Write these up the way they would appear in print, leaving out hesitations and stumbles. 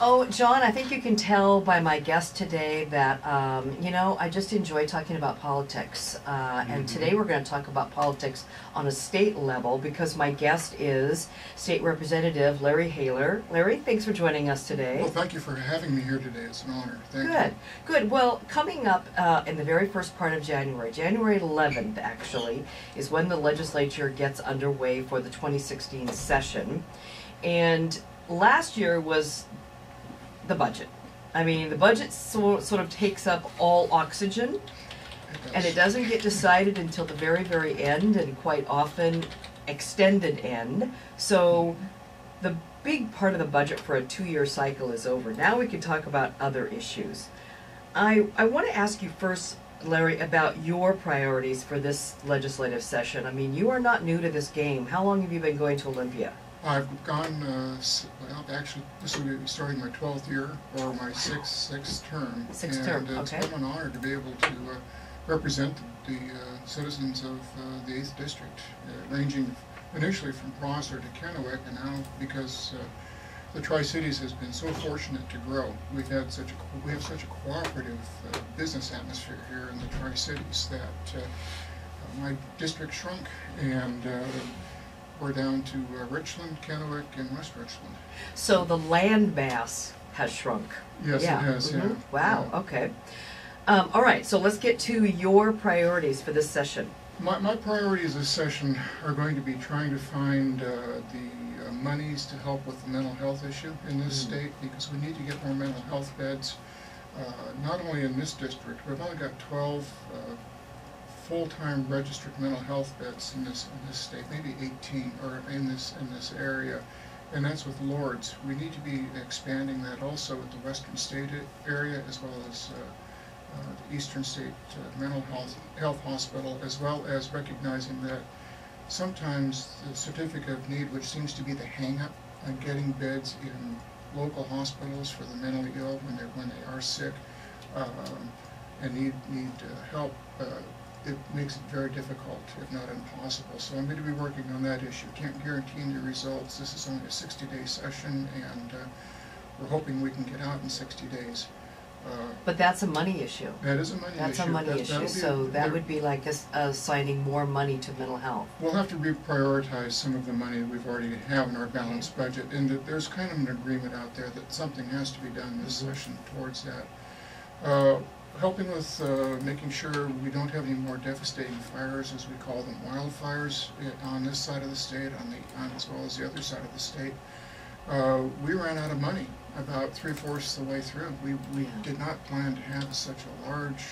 Oh, John, I think you can tell by my guest today that, you know, I just enjoy talking about politics. And today we're going to talk about politics on a state level because my guest is State Representative Larry Haler. Larry, thanks for joining us today. Well, thank you for having me here today. It's an honor. Thank you. Good, good. Well, coming up in the very first part of January, January 11th actually, is when the legislature gets underway for the 2016 session. And last year was the budget. I mean, the budget sort of takes up all oxygen, and it doesn't get decided until the very, very end, and quite often extended end. So the big part of the budget for a 2-year cycle is over. Now we can talk about other issues. I want to ask you first, Larry, about your priorities for this legislative session. I mean, you are not new to this game. How long have you been going to Olympia? I've gone, well, actually, this will be starting my 12th year, or my sixth term. Sixth term, It's okay. been an honor to be able to represent the citizens of the 8th District, ranging initially from Prosser to Kennewick, and now because the Tri-Cities has been so fortunate to grow. We have such a cooperative business atmosphere here in the Tri-Cities that my district shrunk, and we're down to Richland, Kennewick, and West Richland. So the land mass has shrunk. Yes, Yeah. it has, yeah. Wow, Yeah. okay. All right, so let's get to your priorities for this session. My priorities this session are going to be trying to find the monies to help with the mental health issue in this state, because we need to get more mental health beds, not only in this district. We've only got 12 full-time registered mental health beds in this state, maybe 18, or in this area, and that's with Lords. We need to be expanding that also with the Western State area, as well as the Eastern State Mental Health Hospital, as well as recognizing that sometimes the certificate of need, which seems to be the hang-up on getting beds in local hospitals for the mentally ill when they are sick and need help, it makes it very difficult, if not impossible. So I'm going to be working on that issue. Can't guarantee any results. This is only a 60-day session, and we're hoping we can get out in 60 days. But that's a money issue. That is a money issue. That's a money issue, so that would be like assigning more money to mental health. We'll have to reprioritize some of the money that we've already have in our balanced budget, and that there's kind of an agreement out there that something has to be done this session towards that. Helping with making sure we don't have any more devastating fires, as we call them, wildfires, on this side of the state, as well as the other side of the state. We ran out of money about 3/4 the way through. We did not plan to have such a large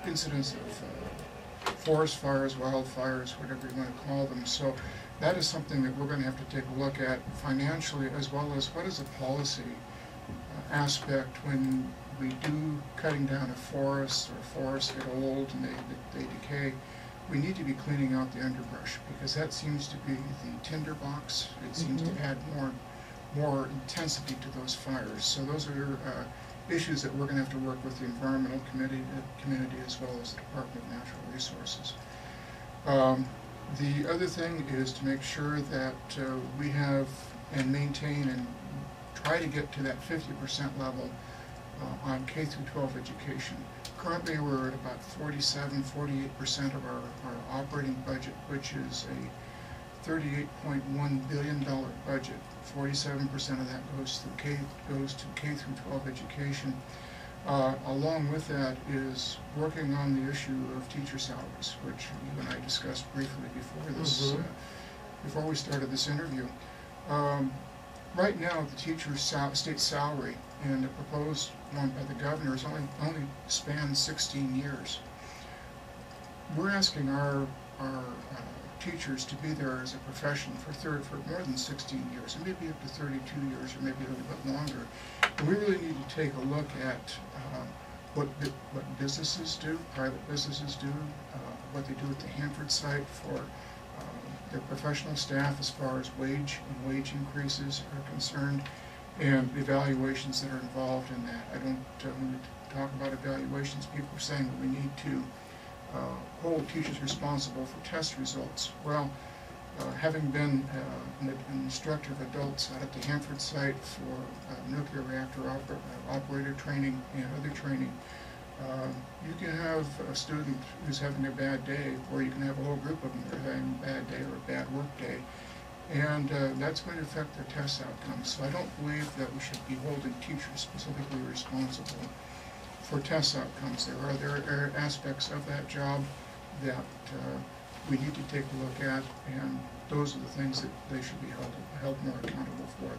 incidence of forest fires, wildfires, whatever you want to call them. So that is something that we're going to have to take a look at financially, as well as what is a policy aspect when we do cutting down a forest, or forests get old and they decay. We need to be cleaning out the underbrush, because that seems to be the tinderbox. It seems to add more intensity to those fires. So those are issues that we're going to have to work with the environmental community as well as the Department of Natural Resources. The other thing is to make sure that we have and maintain and try to get to that 50% level on K-12 education. Currently we're at about 47–48% of our operating budget, which is a $38.1 billion budget. 47% of that goes to K-12 education. Along with that is working on the issue of teacher salaries, which you and I discussed briefly before this, before we started this interview. Right now, the teacher's state salary and the proposed one by the governor is only spans 16 years. We're asking our teachers to be there as a profession for more than 16 years, and maybe up to 32 years, or maybe a little bit longer. And we really need to take a look at what businesses do, private businesses do, what they do at the Hanford site for their professional staff as far as wage increases are concerned, and evaluations that are involved in that. I don't when we talk about evaluations, people are saying that we need to hold teachers responsible for test results. Well, Having been an instructor of adults out at the Hanford site for nuclear reactor operator training and other training, you can have a student who's having a bad day, or you can have a whole group of them that are having a bad day or a bad work day, and that's going to affect their test outcomes. So I don't believe that we should be holding teachers specifically responsible for test outcomes. There are aspects of that job that we need to take a look at, and those are the things that they should be held more accountable for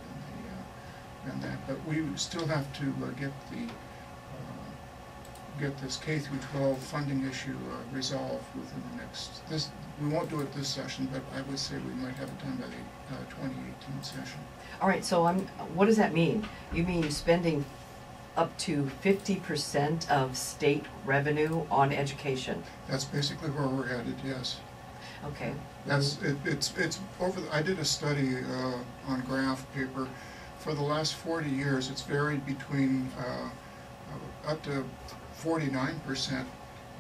than that. But we still have to get this K through 12 funding issue resolved within the next. We won't do it this session, but I would say we might have it done by the 2018 session. All right. So what does that mean? You mean spending up to 50% of state revenue on education? That's basically where we're headed. Yes. Okay. It's over. I did a study on graph paper. For the last 40 years, it's varied between up to 49%.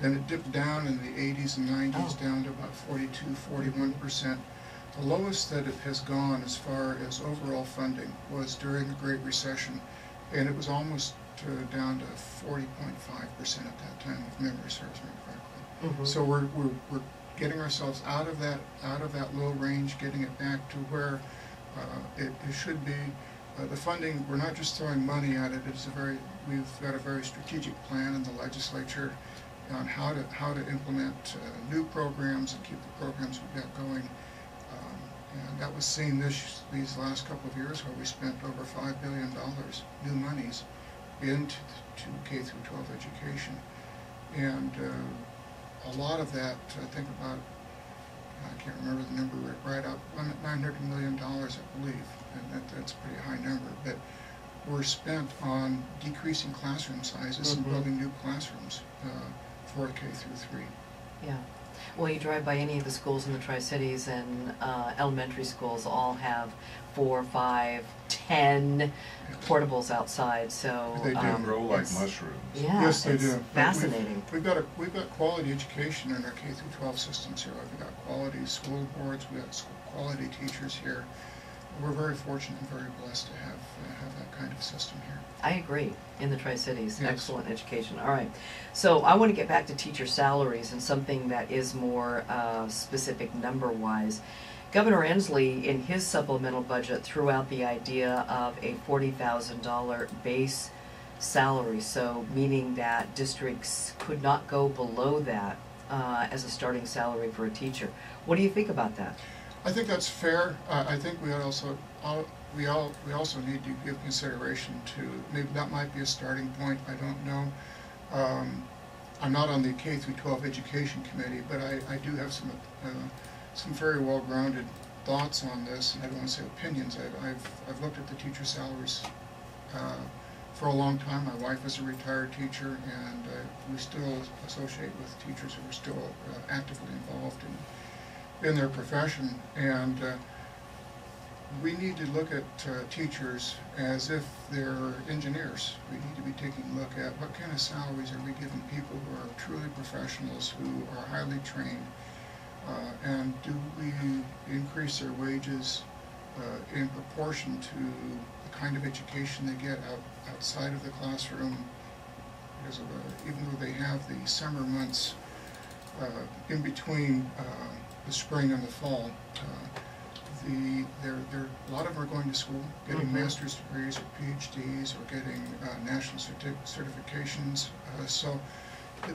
Then it dipped down in the 80s and 90s down to about 42, 41%. The lowest that it has gone as far as overall funding was during the Great Recession, and it was almost down to 40.5% at that time, if memory serves me correctly. Mm-hmm. So we're getting ourselves out of that low range, getting it back to where it should be. The funding, we're not just throwing money at it. We've got a very strategic plan in the legislature on how to implement new programs and keep the programs we've got going. And that was seen these last couple of years, where we spent over $5 billion, new monies, into K through 12 education. And a lot of that, I think about, I can't remember the number right up, $900 million, I believe, and that's a pretty high number, but were spent on decreasing classroom sizes and building new classrooms for K through 3. Yeah. Well, you drive by any of the schools in the Tri-Cities, and elementary schools all have 4, 5, 10 portables outside. So they do grow like mushrooms. Yeah, yes, they do. Fascinating. We've got quality education in our K through 12 systems here. We've got quality school boards. We've got quality teachers here. We're very fortunate and very blessed to have that kind of system here. I agree. In the Tri-Cities, yes. Excellent education. All right, so I want to get back to teacher salaries and something that is more specific number-wise. Governor Inslee, in his supplemental budget, threw out the idea of a $40,000 base salary, so meaning that districts could not go below that as a starting salary for a teacher. What do you think about that? I think that's fair. I think we also need to give consideration to, maybe that might be a starting point. I don't know. I'm not on the K through 12 education committee, but I do have some very well-grounded thoughts on this, and I don't want to say opinions. I've looked at the teacher salaries for a long time. My wife is a retired teacher, and we still associate with teachers who are still actively involved in their profession, and we need to look at teachers as if they're engineers. We need to be taking a look at what kind of salaries are we giving people who are truly professionals, who are highly trained, and do we increase their wages in proportion to the kind of education they get outside of the classroom, because even though they have the summer months in between the spring and the fall, a lot of them are going to school, getting master's degrees or PhDs, or getting national certifications. So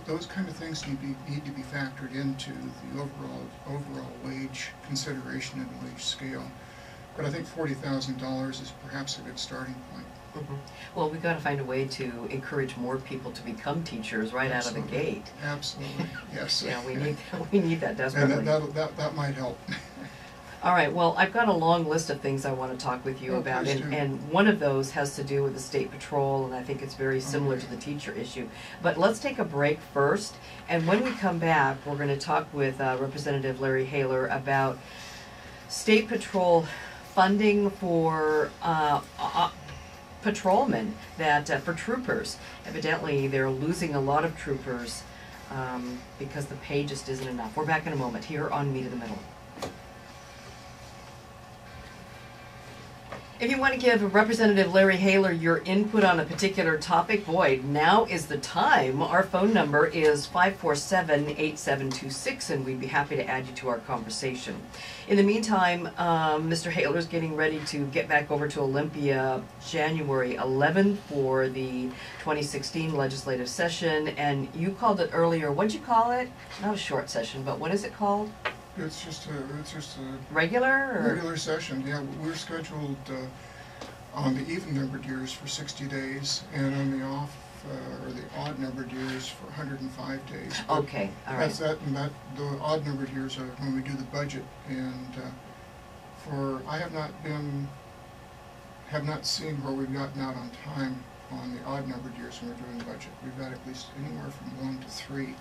those kind of things need to be factored into the overall wage consideration and wage scale. But I think $40,000 is perhaps a good starting point. Well, we've got to find a way to encourage more people to become teachers right Absolutely. out of the gate. Absolutely, yes. Yeah, we need that desperately. And that might help. All right, well, I've got a long list of things I want to talk with you about, and one of those has to do with the state patrol, and I think it's very similar to the teacher issue. But let's take a break first, and when we come back, we're going to talk with Representative Larry Haler about state patrol funding for patrolmen, for troopers. Evidently, they're losing a lot of troopers because the pay just isn't enough. We're back in a moment here on Meet in the Middle. If you want to give Representative Larry Haler your input on a particular topic, boy, now is the time. Our phone number is 547-8726, and we'd be happy to add you to our conversation. In the meantime, Mr. Haler's getting ready to get back over to Olympia January 11th for the 2016 legislative session, and you called it earlier. What'd you call it? Not a short session, but what is it called? It's just a regular or? regular session. Yeah, we're scheduled on the even numbered years for 60 days, and on the off or the odd numbered years for 105 days. But okay, all right. The odd numbered years are when we do the budget, and I have not seen where we've gotten out on time on the odd numbered years when we're doing the budget. We've got at least anywhere from 1 to 3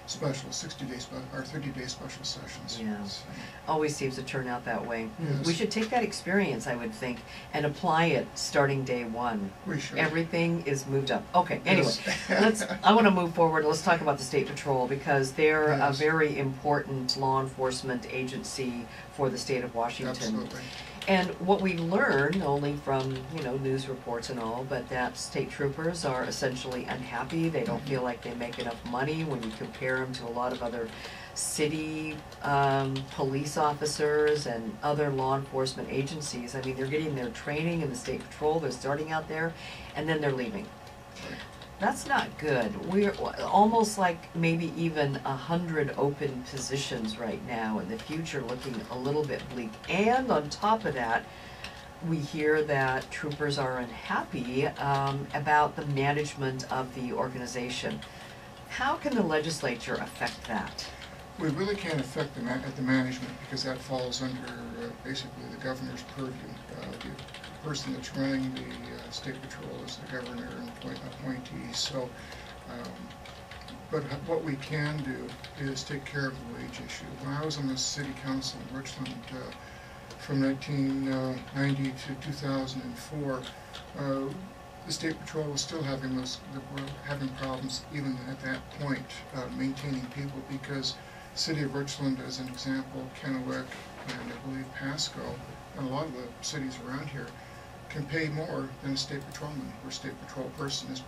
special 60-day or 30-day special sessions. Yeah, So, always seems to turn out that way. Yes. We should take that experience, I would think, and apply it starting day one. we should. Everything is moved up. Okay, anyway, Yes. I want to move forward. Let's talk about the State Patrol, because they're Yes. a very important law enforcement agency for the state of Washington. Absolutely. And what we learn, only from, news reports and all, but that state troopers are essentially unhappy. They don't feel like they make enough money when you compare them to a lot of other city police officers and other law enforcement agencies. I mean, they're getting their training in the State Patrol, they're starting out there, and then they're leaving. That's not good. We're almost like maybe even 100 open positions right now, and the future looking a little bit bleak. And on top of that, we hear that troopers are unhappy about the management of the organization. How can the legislature affect that? We really can't affect the management, because that falls under basically the governor's purview. The person that's running the State Patrol is the governor and appointee. So, but what we can do is take care of the wage issue. When I was on the city council in Richland from 1990 to 2004, the State Patrol was still having problems even at that point maintaining people, because City of Richland, as an example, Kennewick, and I believe Pasco, and a lot of the cities around here can pay more than a state patrolman or state patrol person is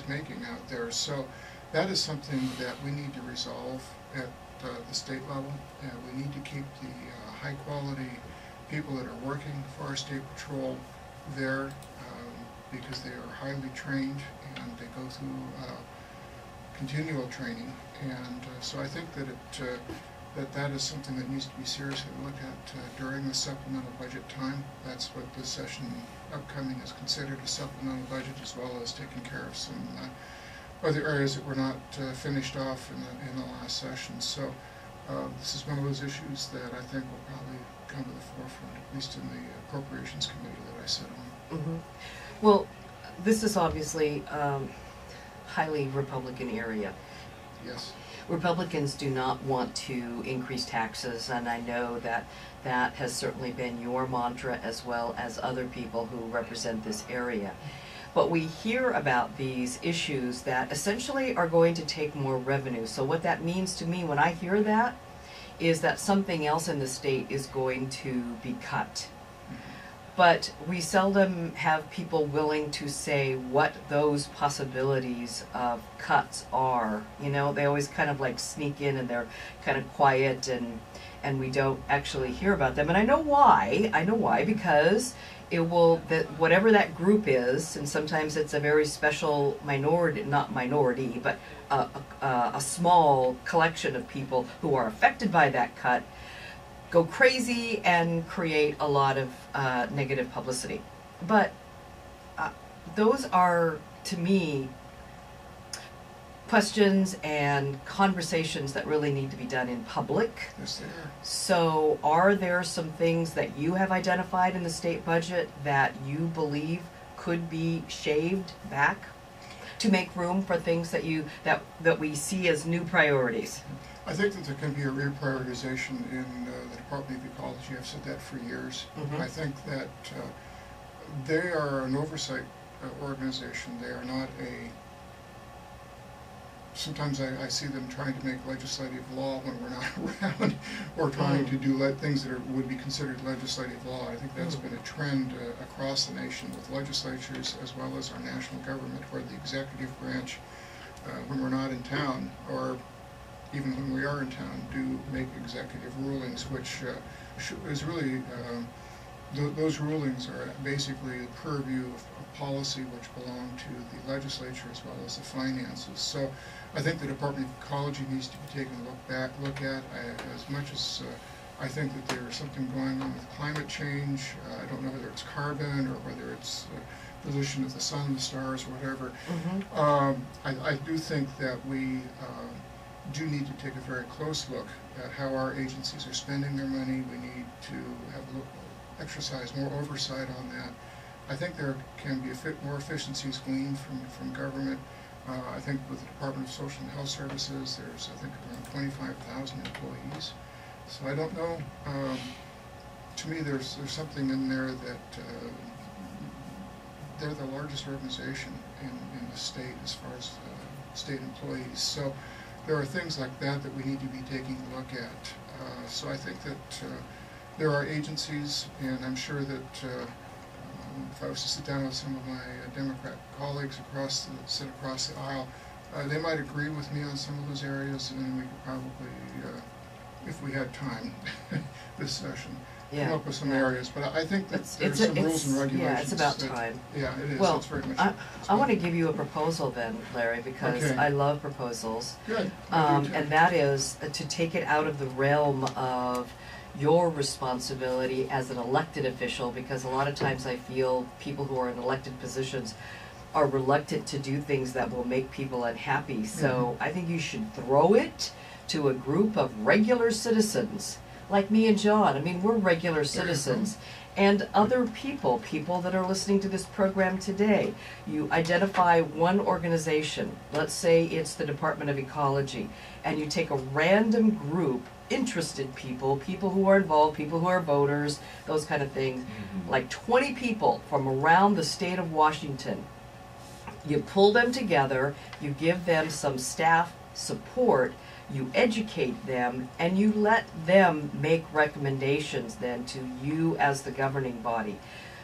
making out there. So that is something that we need to resolve at the state level. We need to keep the high quality people that are working for our state patrol there, because they are highly trained and they go through continual training. And so I think that that is something that needs to be seriously looked at during the supplemental budget time. That's what this session upcoming is considered, a supplemental budget, as well as taking care of some other areas that were not finished off in the last session. So this is one of those issues that I think will probably come to the forefront, at least in the Appropriations Committee that I sit on. Mm-hmm. Well, this is obviously highly Republican area. Yes. Republicans do not want to increase taxes, and I know that that has certainly been your mantra, as well as other people who represent this area. But we hear about these issues that essentially are going to take more revenue. So what that means to me when I hear that is that something else in the state is going to be cut. But we seldom have people willing to say what those possibilities of cuts are. They always kind of like sneak in, and they're kind of quiet, and we don't actually hear about them. And I know why, because it will, whatever that group is, and sometimes it's a very special minority, not minority, but a small collection of people who are affected by that cut, go crazy and create a lot of negative publicity. But those are, to me, questions and conversations that really need to be done in public. Yes, they are. So are there some things that you have identified in the state budget that you believe could be shaved back to make room for things that that we see as new priorities? I think that there can be a reprioritization in the Department of Ecology. I've said that for years. Mm-hmm. I think that they are an oversight organization. They are not sometimes I see them trying to make legislative law when we're not around, or trying to do things that would be considered legislative law. I think that's been a trend across the nation with legislatures as well as our national government, where the executive branch, when we're not in town, or even when we are in town, do make executive rulings, which is really, those rulings are basically the purview of policy which belong to the legislature as well as the finances. So I think the Department of Ecology needs to be taken a look at. As much as I think that there's something going on with climate change, I don't know whether it's carbon or whether it's position of the sun, the stars, or whatever. I do think that we do need to take a very close look at how our agencies are spending their money. We need to exercise more oversight on that. I think there can be more efficiencies gleaned from government. I think with the Department of Social and Health Services, there's, I think, around 25,000 employees. So I don't know. To me, there's something in there that they're the largest organization in the state as far as state employees. So there are things like that that we need to be taking a look at. So I think that there are agencies, and I'm sure that if I was to sit down with some of my Democrat colleagues sit across the aisle, they might agree with me on some of those areas, and then we could probably, if we had time this session, come up with some areas. But I think that there's some rules and regulations. Yeah, it's about time. Yeah, it is. Well, it's very much. I want to give you a proposal then, Larry, because I love proposals. Good. And that is to take it out of the realm of your responsibility as an elected official, because a lot of times I feel people who are in elected positions are reluctant to do things that will make people unhappy. So I think you should throw it to a group of regular citizens like me and John. I mean, we're regular citizens. And other people that are listening to this program today. You identify one organization, let's say it's the Department of Ecology, and you take a random group, interested people who are involved, people who are voters, those kind of things, like 20 people from around the state of Washington. You pull them together, you give them some staff support, you educate them, and you let them make recommendations then to you as the governing body.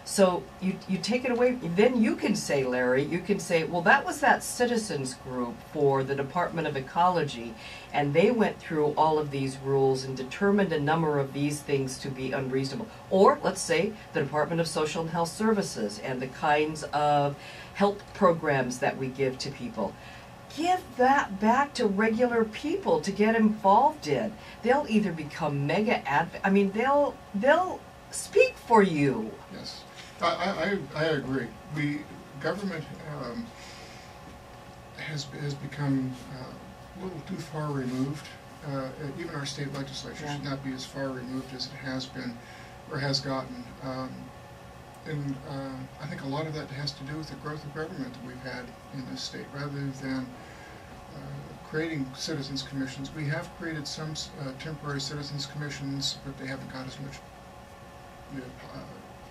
So you take it away, then you can say, Larry, you can say, well, that was that citizens group for the Department of Ecology, and they went through all of these rules and determined a number of these things to be unreasonable. Or, let's say, the Department of Social and Health Services and the kinds of health programs that we give to people. Give that back to regular people to get involved in. They'll either become mega I mean, they'll speak for you. Yes, I agree. Government has become a little too far removed. Even our state legislature should not be as far removed as it has been or has gotten. And I think a lot of that has to do with the growth of government that we've had in this state. Rather than creating citizens commissions, we have created some temporary citizens commissions, but they haven't got as much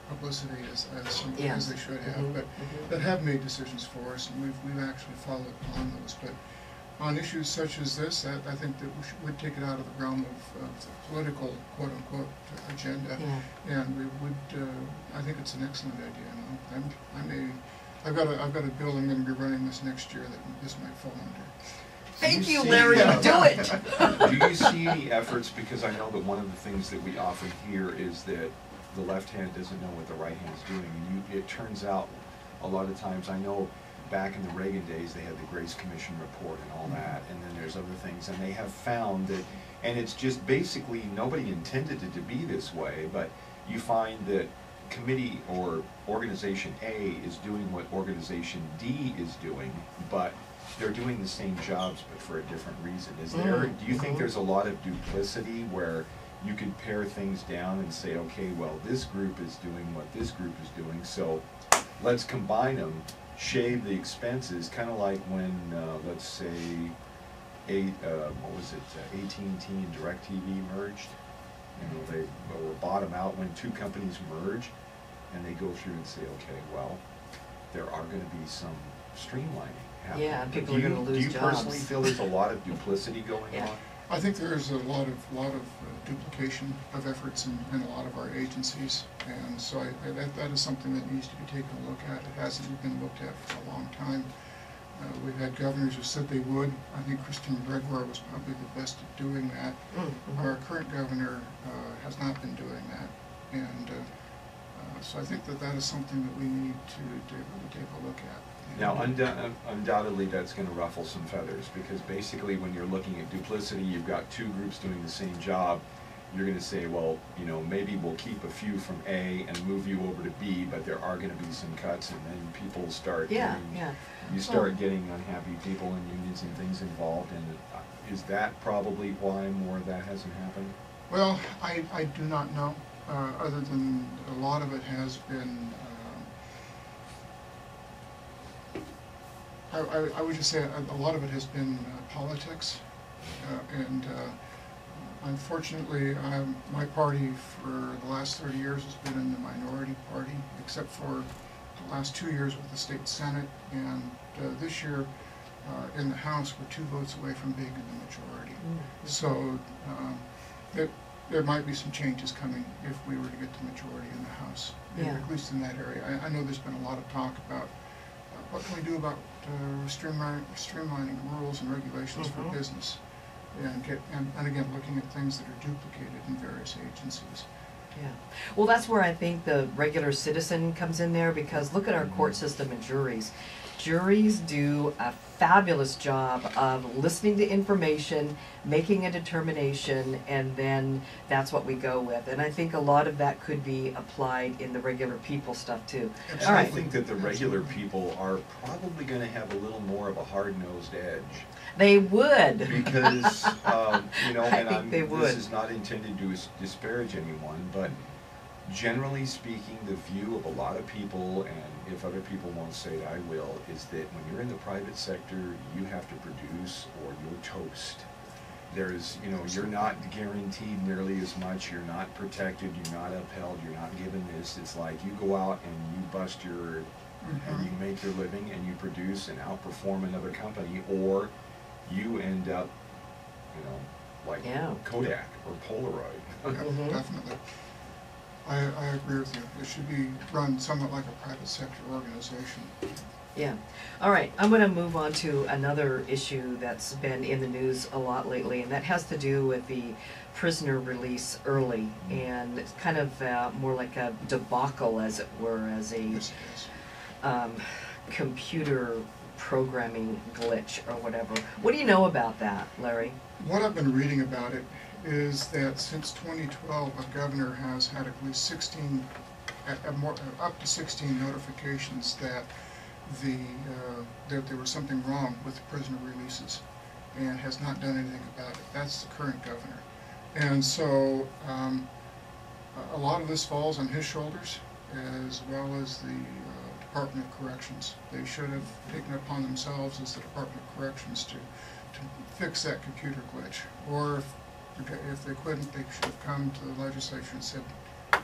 publicity as they should have. But that have made decisions for us, and we've actually followed on those. But on issues such as this, I think that would take it out of the realm of the political quote-unquote agenda, and we would. I think it's an excellent idea. I've got a bill I'm going to be running this next year that this might fall under. Thank you, Larry. Do it. Do you see any efforts? Because I know that one of the things that we often hear is that the left hand doesn't know what the right hand is doing, and it turns out a lot of times. I know. Back in the Reagan days, they had the Grace Commission report and all that, and then there's other things, and they have found that, and it's just basically nobody intended it to be this way, but you find that committee or organization A is doing what organization D is doing, but they're doing the same jobs but for a different reason. Is there? Do you think there's a lot of duplicity where you could pare things down and say, okay, well, this group is doing what this group is doing, so let's combine them, shave the expenses, kind of like when, let's say, what was it, AT&T and DirecTV merged. You know, they were bottom out when two companies merge, and they go through and say, okay, well, there are going to be some streamlining happening. Yeah, people are going to lose jobs. Do you personally feel there's a lot of duplicity going Yeah. on? I think there's a lot of duplication of efforts in a lot of our agencies, and so that is something that needs to be taken a look at. It hasn't been looked at for a long time. We've had governors who said they would. I think Christine Gregoire was probably the best at doing that. Mm-hmm. Our current governor has not been doing that, and so I think that is something that we need to really take a look at. Now, undoubtedly, that's going to ruffle some feathers, because basically when you're looking at duplicity, you've got two groups doing the same job. You're going to say, well, you know, maybe we'll keep a few from A and move you over to B, but there are going to be some cuts, and then people start you start getting unhappy people and unions and things involved, and is that probably why more of that hasn't happened? Well, I do not know, other than a lot of it has been, I would just say a lot of it has been politics, and unfortunately my party for the last 30 years has been in the minority party, except for the last 2 years with the state senate, and this year in the House we're 2 votes away from being in the majority. Mm-hmm. So there might be some changes coming if we were to get the majority in the House, at least in that area. I know there's been a lot of talk about what can we do about streamlining rules and regulations for business, and again looking at things that are duplicated in various agencies. Yeah. Well, that's where I think the regular citizen comes in there, because look at our court system and juries. Juries do a fabulous job of listening to information, making a determination, and then that's what we go with. And I think a lot of that could be applied in the regular people stuff too. And All right. I think that the regular people are probably going to have a little more of a hard-nosed edge. They would. Because, you know, I think they would. This is not intended to disparage anyone, but generally speaking, the view of a lot of people, and if other people won't say it, I will, is that when you're in the private sector, you have to produce or you're toast. There's, you know, you're not guaranteed nearly as much, you're not protected, you're not upheld, you're not given this. It's like you go out and you bust your, and you make your living and you produce and outperform another company, or you end up, you know, like Kodak or Polaroid. Yeah, definitely. I agree with you. It should be run somewhat like a private sector organization. Yeah. All right. I'm going to move on to another issue that's been in the news a lot lately, and that has to do with the prisoner release early, and it's kind of more like a debacle, as it were, as a computer programming glitch or whatever. What do you know about that, Larry? What I've been reading about it is that since 2012, a governor has had at least 16, up to 16 notifications that that there was something wrong with the prisoner releases, and has not done anything about it. That's the current governor, and so a lot of this falls on his shoulders, as well as the Department of Corrections. They should have taken it upon themselves as the Department of Corrections to fix that computer glitch, or if they couldn't, they should have come to the legislature and said,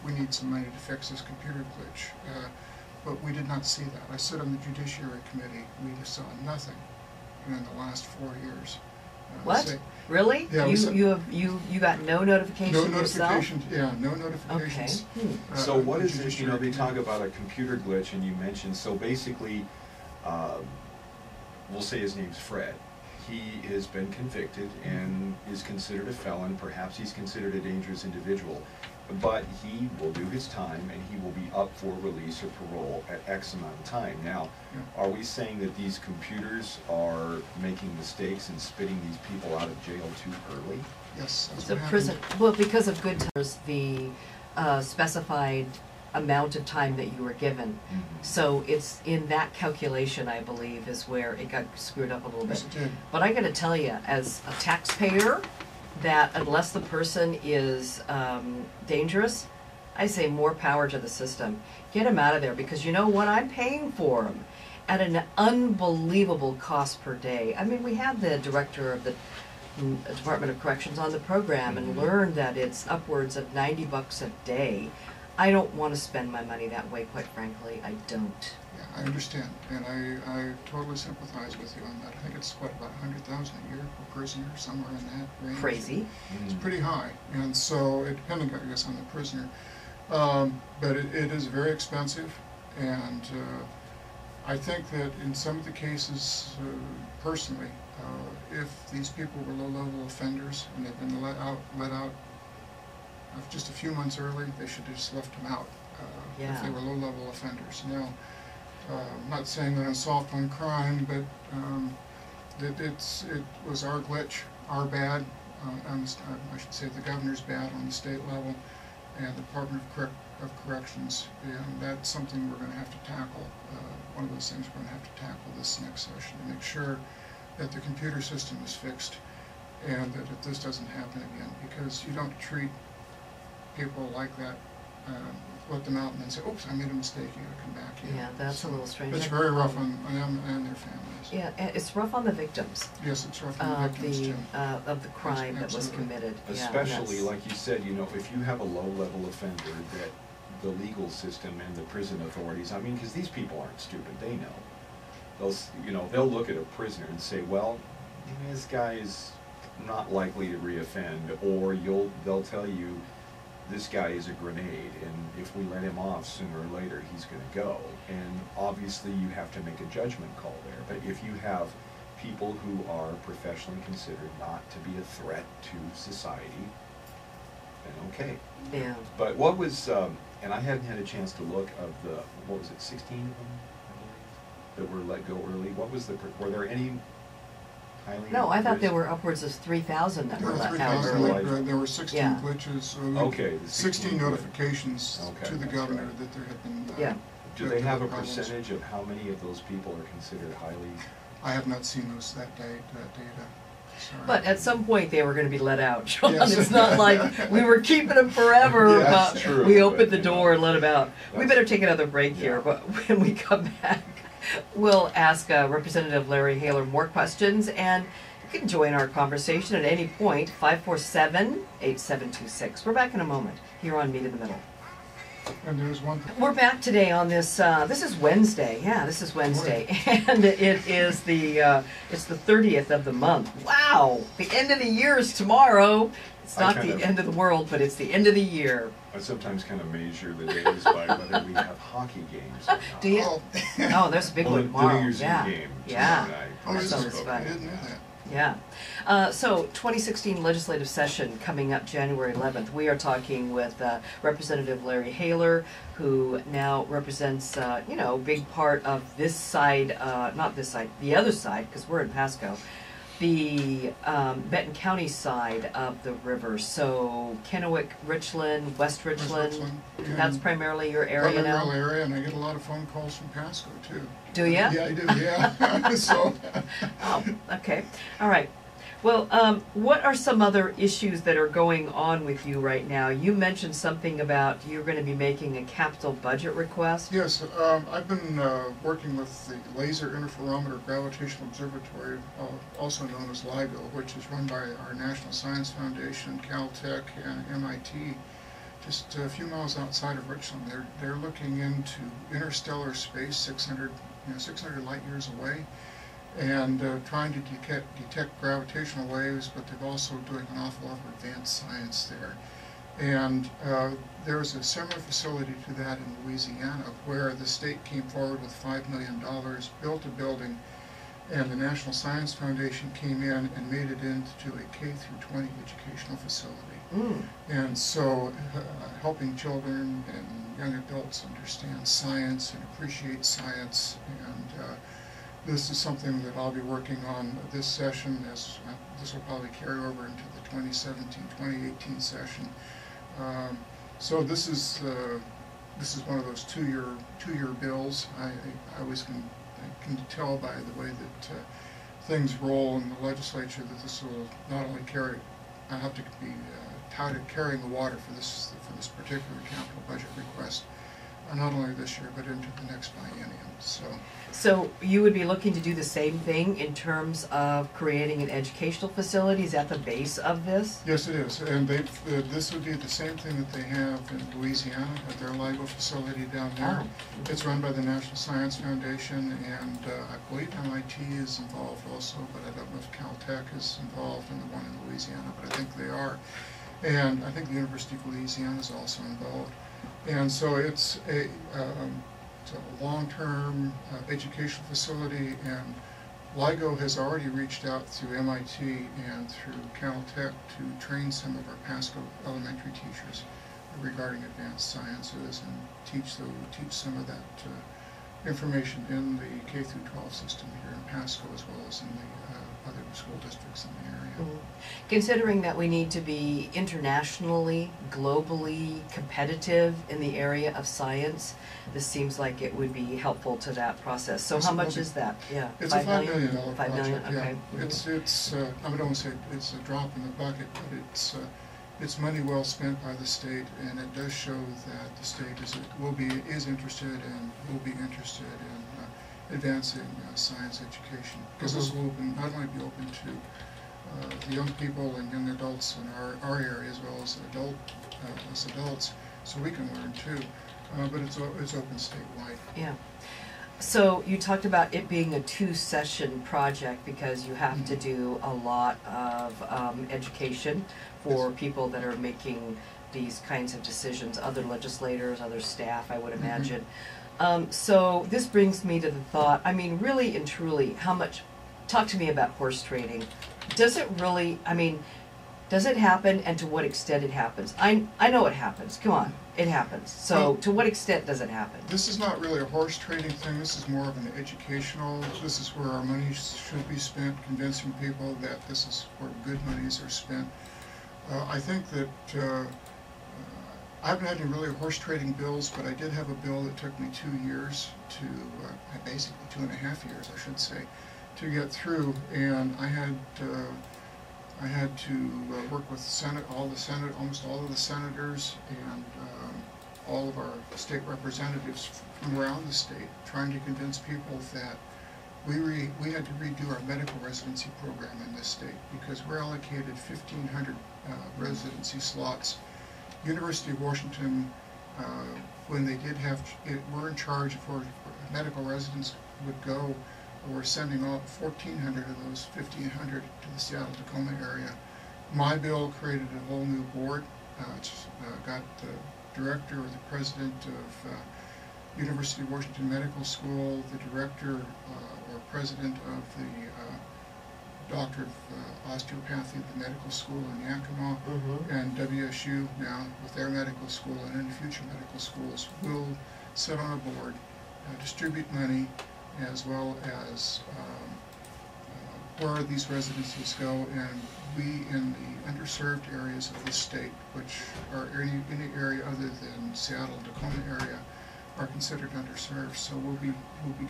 we need some money to fix this computer glitch. But we did not see that. I sit on the Judiciary Committee. We saw nothing in the last 4 years. What? Really? Yeah, you got no notification no yourself? notifications. Yeah, no notifications. Okay. So what is it, you know, they talk about a computer glitch, and you mentioned, so basically, we'll say his name's Fred. He has been convicted and is considered a felon. Perhaps he's considered a dangerous individual, but he will do his time and he will be up for release or parole at X amount of time. Now, are we saying that these computers are making mistakes and spitting these people out of jail too early? Yes, that's The what prison, happened. well, because of good times, the specified amount of time that you were given. Mm-hmm. So it's in that calculation, I believe, is where it got screwed up a little bit. Yes, it did. But I gotta tell you, as a taxpayer, that unless the person is dangerous, I say more power to the system. Get them out of there, because you know what? I'm paying for them at an unbelievable cost per day. I mean, we had the director of the Department of Corrections on the program and learned that it's upwards of $90 a day I don't want to spend my money that way, quite frankly. I don't. Yeah, I understand, and I totally sympathize with you on that. I think it's, what, about 100,000 a year per prisoner, somewhere in that range. Crazy. It's pretty high, and so, depending, I guess, on the prisoner. But it is very expensive, and I think that in some of the cases, personally, if these people were low-level offenders and they've been let out just a few months early, they should have just left them out if they were low-level offenders. Now, I'm not saying that I'm soft on crime, but it was our glitch, our bad, I should say the governor's bad on the state level, and the Department of Corrections, and that's something we're going to have to tackle. One of those things we're going to have to tackle this next session to make sure that the computer system is fixed and that this doesn't happen again, because you don't treat people like that, let them out and then say, oops, I made a mistake, you gotta come back in. Yeah, that's a little strange. It's very rough on them and their families. Yeah, and it's rough on the victims. Yes, it's rough on the victims too. Of the crime that was committed. Especially, like you said, you know, if you have a low-level offender that the legal system and the prison authorities, I mean, because these people aren't stupid, they know. They'll look at a prisoner and say, well, this guy is not likely to reoffend, or they'll tell you, this guy is a grenade, and if we let him off sooner or later, he's going to go. And obviously, you have to make a judgment call there. But if you have people who are professionally considered not to be a threat to society, then okay. Yeah. But what was, and I hadn't had a chance to look of the, what was it, 16 of them, I believe, that were let go early? What was were there any highly? No, I thought there were upwards of 3,000 that were let out early. There were 16 glitches. Okay. 16 notifications to the governor right. that there had been. Do they have a percentage of how many of those people are considered highly? I have not seen that data. Sorry. But at some point they were going to be let out, Sean. Yes. It's not like we were keeping them forever, Yeah, but true, we opened the door and let them out. We That's- better take another break here, but when we come back, we'll ask Representative Larry Haler more questions, and you can join our conversation at any point, 547-8726. We're back in a moment here on Meet in the Middle. And there's one thing. We're back today on this, this is Wednesday, this is Wednesday, and it is it's the 30th of the month. Wow, the end of the year is tomorrow. It's not the end of the world, but it's the end of the year. I sometimes kind of measure the days by whether we have hockey games or not. Do you? Oh, there's a big one tomorrow. The New Year's Eve game. Yeah. That sounds fun. I didn't know that. Yeah. So 2016 legislative session coming up January 11th. We are talking with Representative Larry Haler, who now represents, a big part of this side, not this side, the other side, because we're in Pasco, the Benton County side of the river. So Kennewick, Richland, West Richland. That's primarily your area now? Primarily area, and I get a lot of phone calls from Pasco, too. Do you? Yeah, I do, yeah. So. Oh, okay. All right. Well, what are some other issues that are going on with you right now? You mentioned something about you're going to be making a capital budget request. Yes, I've been working with the Laser Interferometer Gravitational Observatory, also known as LIGO, which is run by our National Science Foundation, Caltech, and MIT, just a few miles outside of Richland. They're looking into interstellar space, 600 light years away, and trying to detect gravitational waves, but they're also doing an awful lot of advanced science there. And there is a similar facility to that in Louisiana, where the state came forward with $5 million, built a building, and the National Science Foundation came in and made it into a K-12 educational facility. And so helping children and young adults understand science and appreciate science, and this is something that I'll be working on this session. This will probably carry over into the 2017-2018 session. So this is one of those two-year bills. I always can tell by the way that things roll in the legislature that this will not only have to be touted carrying the water for this particular capital budget request, not only this year, but into the next biennium. So you would be looking to do the same thing in terms of creating an educational facility? Is that the base of this? Yes, it is, and this would be the same thing that they have in Louisiana at their LIGO facility down there. Oh. It's run by the National Science Foundation, and I believe MIT is involved also, but I don't know if Caltech is involved in the one in Louisiana, but I think they are. And I think the University of Louisiana is also involved. And so it's a long-term educational facility, and LIGO has already reached out through MIT and through Caltech to train some of our Pasco elementary teachers regarding advanced sciences and teach some of that information in the K through 12 system here in Pasco, as well as in the other school districts in the area. Mm-hmm. Considering that we need to be internationally, globally competitive in the area of science, this seems like it would be helpful to that process. So how much is that? Yeah, it's a $5 million $5 project. million? Yeah. Okay. It's I don't want to say it's a drop in the bucket, but it's money well spent by the state, and it does show that the state is interested and will be interested in advancing science education, because this will not only be open to the young people and young adults in our area, as well as adults, so we can learn too. But it's open statewide. Yeah. So you talked about it being a 2-session project because you have to do a lot of education for people that are making these kinds of decisions, other legislators, other staff, I would imagine. So this brings me to the thought, I mean, really and truly, talk to me about horse trading. Does it really, I mean, does it happen, and to what extent it happens? I know it happens, come on, it happens. So to what extent does it happen? This is not really a horse trading thing, this is more of an educational, this is where our money should be spent, convincing people that this is where good monies are spent. I think that I haven't had any really horse trading bills, but I did have a bill that took me 2 years to, basically 2.5 years, I should say, to get through, and I had to work with almost all of the senators and all of our state representatives from around the state, trying to convince people that we had to redo our medical residency program in this state, because we're allocated 1,500 residency slots. University of Washington, when they did were in charge of where medical residents would go, we're sending off 1,400 of those 1,500 to the Seattle-Tacoma area. My bill created a whole new board. It's got the director or the president of University of Washington Medical School, the director or president of the doctor of osteopathy at the medical school in Yakima, and WSU now with their medical school, and in future medical schools will sit on a board, distribute money, as well as where these residencies go, and we in the underserved areas of the state, which are any area other than Seattle, Tacoma area, are considered underserved. So we'll be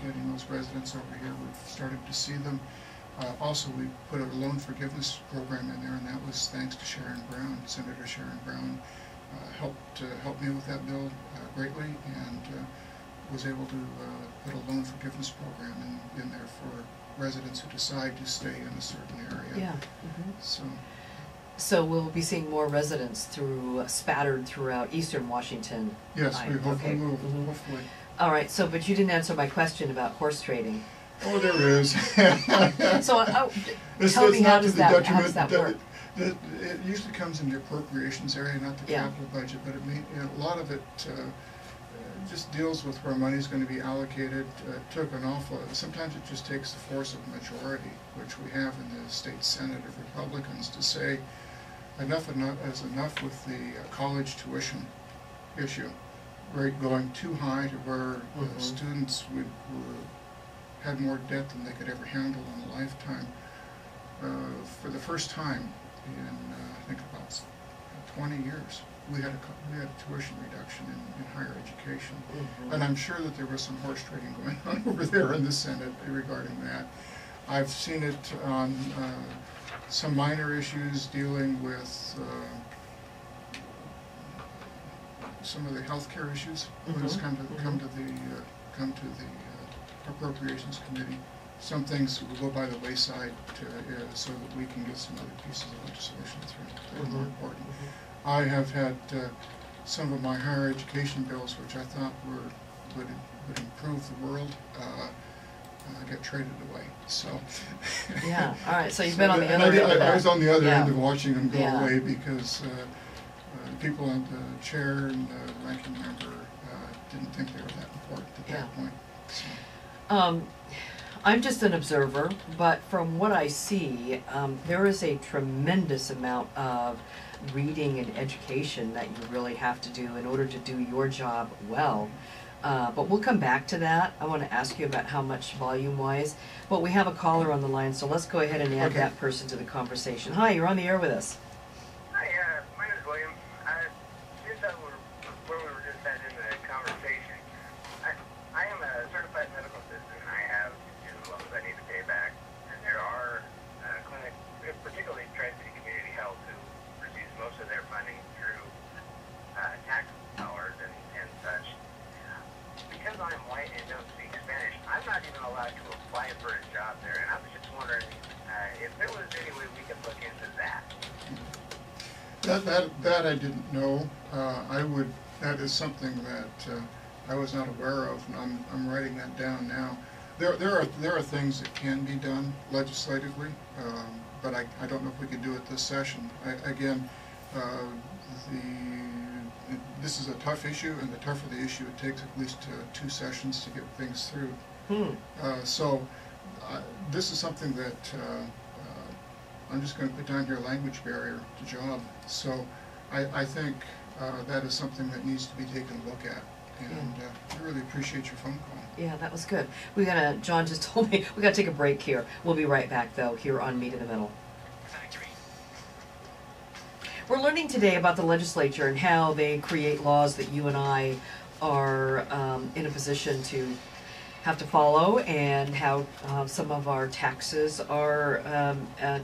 getting those residents over here. We've started to see them. Also, we put a loan forgiveness program in there, and that was thanks to Sharon Brown. Senator Sharon Brown helped me with that bill greatly, and was able to put a loan forgiveness program in there for residents who decide to stay in a certain area. Yeah. So we'll be seeing more residents spattered throughout eastern Washington. Yes, we hopefully will. Hopefully. All right. So, but you didn't answer my question about horse trading. Oh, there is. So tell me, how does that work? It usually comes in the appropriations area, not the capital budget, but a lot of it just deals with where money is going to be allocated. Took an awful. Sometimes it just takes the force of majority, which we have in the state Senate of Republicans, to say enough is enough with the college tuition issue, rate going too high to where students had more debt than they could ever handle in a lifetime. For the first time in I think about 20 years, we had a tuition reduction in higher education, and I'm sure that there was some horse trading going on over there in the Senate regarding that. I've seen it on some minor issues dealing with some of the healthcare issues when it's come to the Appropriations Committee. Some things will go by the wayside so that we can get some other pieces of legislation through that are more important. I have had some of my higher education bills, which I thought would improve the world, get traded away. So yeah, all right. So you've been on the other end of that. I was on the other yeah. end of watching them go yeah. away because the people in the chair and the ranking member didn't think they were that important at that point. So. I'm just an observer, but from what I see, there is a tremendous amount of reading and education that you really have to do in order to do your job well. But we'll come back to that. I want to ask you about how much volume-wise. But we have a caller on the line, so let's go ahead and add that person to the conversation. Hi, you're on the air with us. Hi, my name is William. Since where we were just at in the conversation, I am a certified medical assistant, and I have student loans I need to pay back. And there are clinics, particularly Tri-City Community Health, who receives most of their funding through tax dollars and such. Because I'm white and don't speak Spanish, I'm not even allowed to apply for a job there. And I was just wondering if there was any way we could look into that. That I didn't know. That is something that I was not aware of, and I'm writing that down now. There are things that can be done legislatively, but I don't know if we could do it this session. This is a tough issue, and the tougher the issue, it takes at least 2 sessions to get things through. This is something that I'm just going to put down here, language barrier to job. So I think that is something that needs to be taken a look at, and I really appreciate your phone call. Yeah, that was good. John just told me we gotta take a break here. We'll be right back though, here on Meet in the Middle. We're learning today about the legislature and how they create laws that you and I are in a position to have to follow, and how some of our taxes are,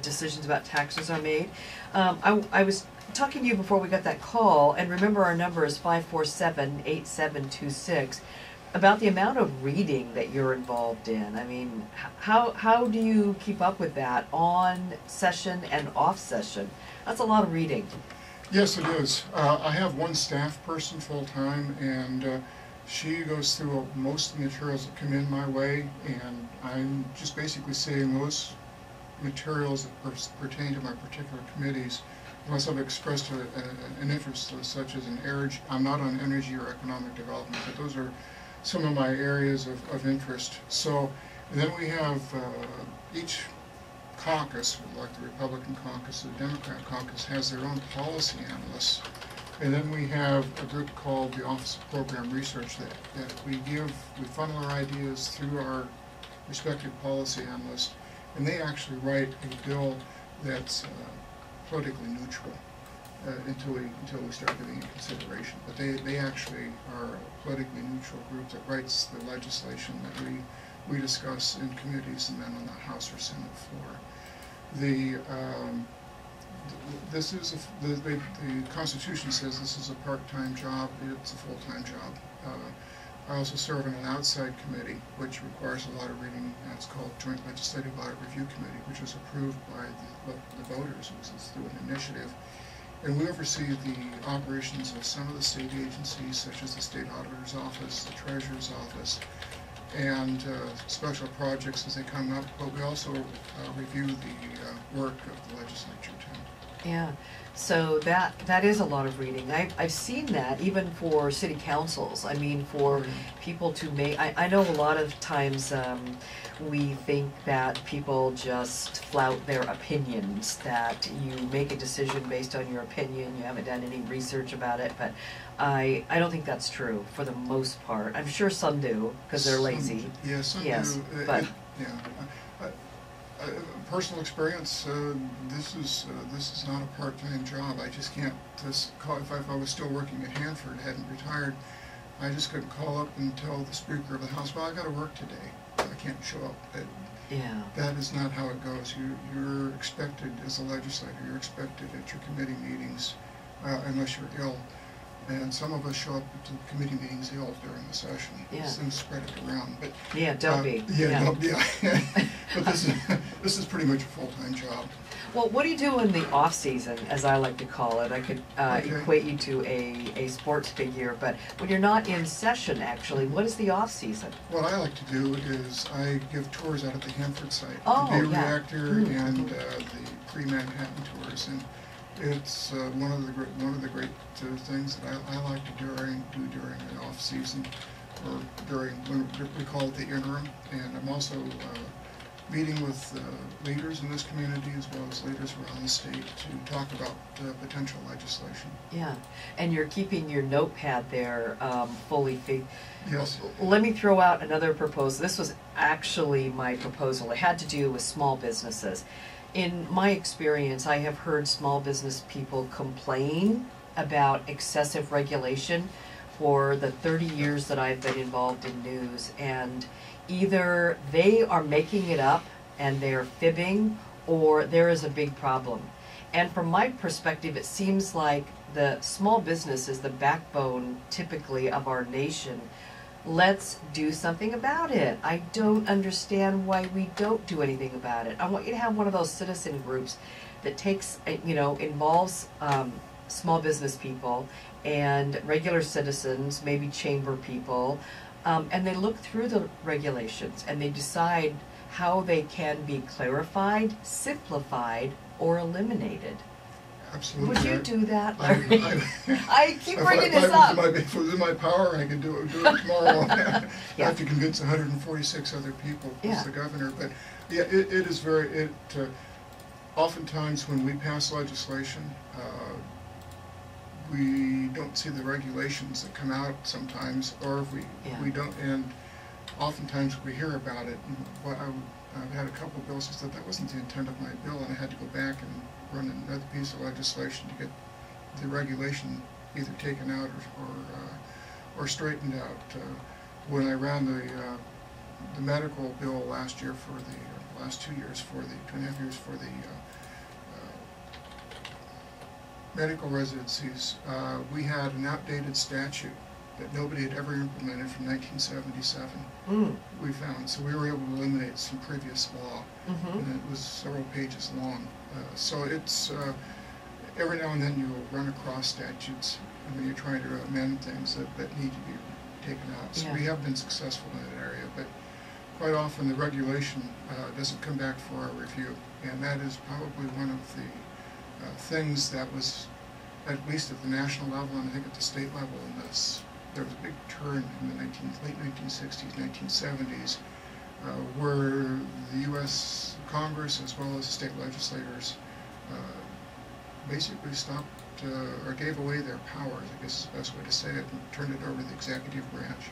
decisions about taxes are made. I was talking to you before we got that call, and remember our number is 547-8726, about the amount of reading that you're involved in. I mean, how do you keep up with that on session and off session? That's a lot of reading. Yes, it is. I have one staff person full-time, and she goes through most of the materials that come in my way, and I'm just basically saying those materials that pertain to my particular committees, unless I've expressed an interest, such as I'm not on energy or economic development, but those are some of my areas of interest. So, and then we have each caucus, like the Republican caucus, the Democrat caucus, has their own policy analysts. And then we have a group called the Office of Program Research that we funnel our ideas through our respective policy analysts, and they actually write a bill that's politically neutral until we start giving it consideration. But they actually are a politically neutral group that writes the legislation that we discuss in committees and then on the House or Senate floor. The Constitution says this is a part-time job. It's a full-time job. I also serve on an outside committee, which requires a lot of reading. It's called Joint Legislative Audit Review Committee, which was approved by the voters. It was through an initiative. And we oversee the operations of some of the state agencies, such as the State Auditor's Office, the Treasurer's Office, and special projects as they come up. But we also review the work of the legislature, too. Yeah, so that is a lot of reading. I've seen that even for city councils. I mean, for people to make, I know a lot of times we think that people just flout their opinions, that you make a decision based on your opinion, you haven't done any research about it, but I don't think that's true for the most part. I'm sure some do, because they're lazy. Yeah, some do. But personal experience, this is not a part-time job. I just can't call, if I was still working at Hanford, hadn't retired, I just couldn't call up and tell the Speaker of the House, well, I got to work today. I can't show up. That is not how it goes. You're expected as a legislator, you're expected at your committee meetings, unless you're ill. And some of us show up to committee meetings ill during the session. Yeah. These things spread it around, but. Yeah, don't be. Yeah, don't be. But this is pretty much a full-time job. Well, what do you do in the off-season, as I like to call it? I could Okay. equate you to a sports figure, but when you're not in session, actually, what is the off-season? What I like to do is I give tours out at the Hanford site. Oh, the Bay yeah. Reactor Mm. and the pre-Manhattan tours, and it's one of the great things that I like to do during the off season, or during when we call it the interim. And I'm also meeting with leaders in this community as well as leaders around the state to talk about potential legislation. Yeah, and you're keeping your notepad there fully filled. Yes. Let me throw out another proposal. This was actually my proposal. It had to do with small businesses. In my experience, I have heard small business people complain about excessive regulation for the 30 years that I've been involved in news, and either they are making it up and they're fibbing, or there is a big problem. And from my perspective, it seems like the small business is the backbone, typically, of our nation. Let's do something about it. I don't understand why we don't do anything about it. I want you to have one of those citizen groups that takes, involves small business people and regular citizens, maybe chamber people, and they look through the regulations and they decide how they can be clarified, simplified, or eliminated. Absolutely. Would you do that, I- Larry? I keep bringing this If up. it was in my power, I could do it tomorrow. I Yeah. have to convince 146 other people, plus Yeah. the governor. But yeah, it is very. Oftentimes, when we pass legislation, we don't see the regulations that come out sometimes, or if Yeah. we don't. And oftentimes we hear about it. And I've had a couple of bills that said that wasn't the intent of my bill, and I had to go back and run another piece of legislation to get the regulation either taken out or straightened out. When I ran the medical bill last year for the last 2 years for the 2.5 years for the medical residencies, we had an outdated statute that nobody had ever implemented from 1977. Mm. We found, so we were able to eliminate some previous law, Mm-hmm. and it was several pages long. So it's every now and then you'll run across statutes when you're trying to amend things that need to be taken out. So Yeah. we have been successful in that area, but quite often the regulation doesn't come back for our review, and that is probably one of the things that was, at least at the national level and I think at the state level in this, there was a big turn in the late 1960s, 1970s, where the U.S. Congress as well as state legislators basically stopped or gave away their powers, I guess is the best way to say it, and turned it over to the executive branch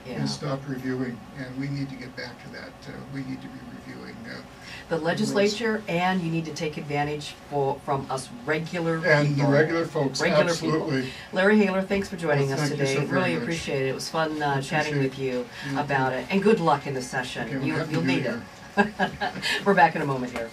Yeah. and stopped reviewing. And we need to get back to that. We need to be reviewing. The legislature, and you need to take advantage from us regular people. And the regular folks, Regular absolutely. people. Larry Haler, thanks for joining Well, us thank you today. so very Really much. appreciate it. It was fun chatting appreciate with you you about too. it. And good luck in the session. Okay, well, Happy You'll New need Year. it. We're back in a moment here.